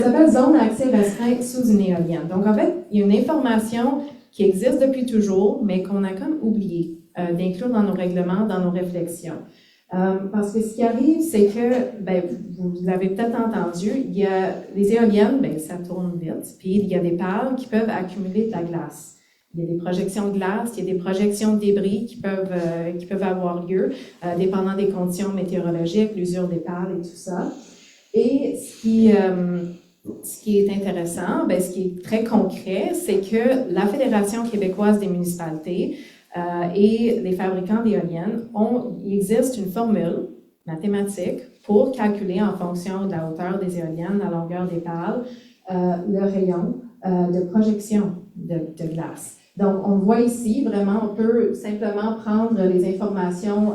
Ça s'appelle zone à accès restreint sous une éolienne. Donc, en fait, il y a une information qui existe depuis toujours, mais qu'on a comme oublié d'inclure dans nos règlements, dans nos réflexions. Parce que ce qui arrive, c'est que, ben, vous l'avez peut-être entendu, il y a les éoliennes, ben, ça tourne vite, puis il y a des pales qui peuvent accumuler de la glace. Il y a des projections de glace, il y a des projections de débris qui peuvent avoir lieu, dépendant des conditions météorologiques, l'usure des pales et tout ça. Et ce qui est intéressant, ben, ce qui est très concret, c'est que la Fédération québécoise des municipalités et les fabricants d'éoliennes, il existe une formule mathématique pour calculer en fonction de la hauteur des éoliennes, la longueur des pales, le rayon de projection de glace. Donc, on voit ici, vraiment, on peut simplement prendre les informations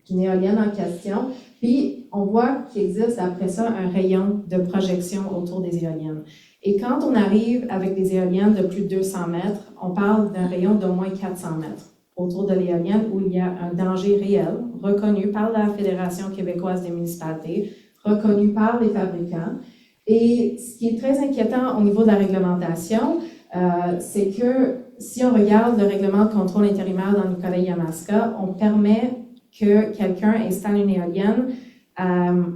d'une éolienne en question, puis on voit qu'il existe après ça un rayon de projection autour des éoliennes. Et quand on arrive avec des éoliennes de plus de 200 mètres, on parle d'un rayon d'au moins 400 mètres autour de l'éolienne où il y a un danger réel, reconnu par la Fédération québécoise des municipalités, reconnu par les fabricants. Et ce qui est très inquiétant au niveau de la réglementation, c'est que si on regarde le règlement de contrôle intérimaire dans Nicolet-Yamaska, on permet que quelqu'un installe une éolienne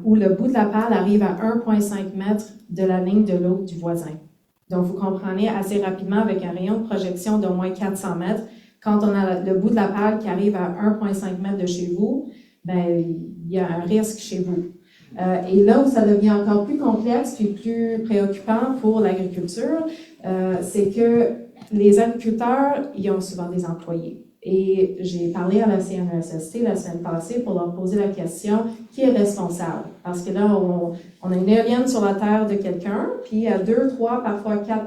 où le bout de la pale arrive à 1,5 mètre de la ligne de l'eau du voisin. Donc, vous comprenez assez rapidement avec un rayon de projection d'au moins 400 mètres, quand on a le bout de la pale qui arrive à 1,5 mètre de chez vous, ben, il y a un risque chez vous. Et là où ça devient encore plus complexe puis plus préoccupant pour l'agriculture, c'est que les agriculteurs, ils ont souvent des employés. Et j'ai parlé à la CNESST la semaine passée pour leur poser la question, qui est responsable? Parce que là, on a une éolienne sur la terre de quelqu'un, puis à 2, 3, parfois 4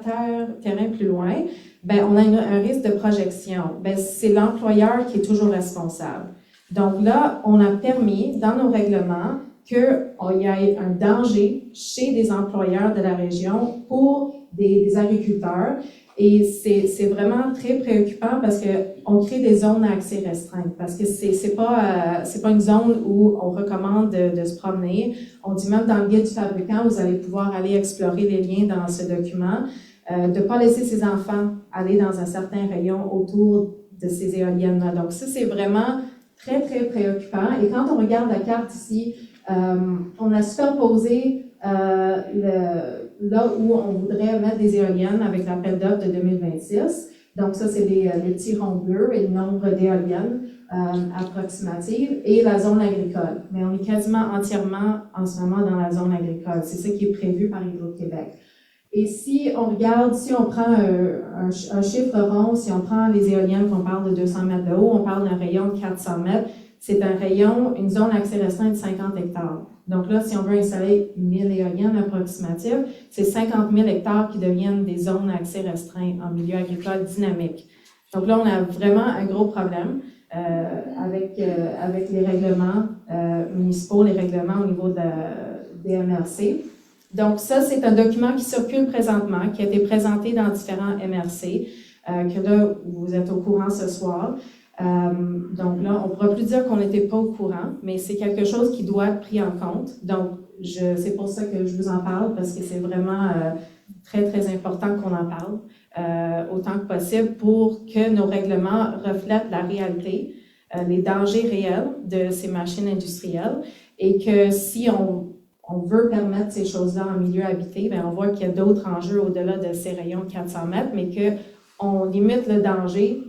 terrains plus loin, ben, on a un risque de projection. Ben, c'est l'employeur qui est toujours responsable. Donc là, on a permis, dans nos règlements, qu'il y ait un danger chez des employeurs de la région pour des agriculteurs. Et c'est vraiment très préoccupant parce qu'on crée des zones à accès restreint. Parce que c'est pas une zone où on recommande de se promener. On dit même dans le guide du fabricant, vous allez pouvoir aller explorer les liens dans ce document, de ne pas laisser ses enfants aller dans un certain rayon autour de ces éoliennes-là. Donc ça, c'est vraiment très, très préoccupant. Et quand on regarde la carte ici, on a superposé là où on voudrait mettre des éoliennes avec l'appel d'offres de 2026. Donc ça, c'est les petits ronds bleus et le nombre d'éoliennes approximatives et la zone agricole. Mais on est quasiment entièrement en ce moment dans la zone agricole. C'est ça qui est prévu par Hydro-Québec. Et si on regarde, si on prend un chiffre rond, si on prend les éoliennes qu'on parle de 200 mètres de haut, on parle d'un rayon de 400 mètres, c'est un rayon, une zone accès restreint de 50 hectares. Donc là, si on veut installer 1000 éoliennes approximatives, c'est 50 000 hectares qui deviennent des zones à accès restreint en milieu agricole dynamique. Donc là, on a vraiment un gros problème avec les règlements municipaux, les règlements au niveau des MRC. Donc ça, c'est un document qui circule présentement, qui a été présenté dans différents MRC, que là, vous êtes au courant ce soir. Donc là, on ne pourra plus dire qu'on n'était pas au courant, mais c'est quelque chose qui doit être pris en compte. Donc, c'est pour ça que je vous en parle, parce que c'est vraiment très, très important qu'on en parle autant que possible pour que nos règlements reflètent la réalité, les dangers réels de ces machines industrielles, et que si on veut permettre ces choses-là en milieu habité, bien, on voit qu'il y a d'autres enjeux au-delà de ces rayons de 400 mètres, mais qu'on limite le danger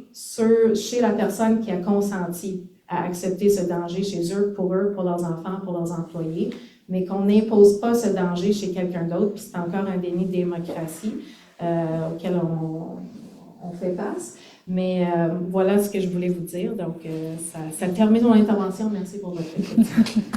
chez la personne qui a consenti à accepter ce danger chez eux, pour leurs enfants, pour leurs employés, mais qu'on n'impose pas ce danger chez quelqu'un d'autre, puis c'est encore un déni de démocratie auquel on fait face. Mais voilà ce que je voulais vous dire. Donc, ça termine mon intervention. Merci pour votre écoute.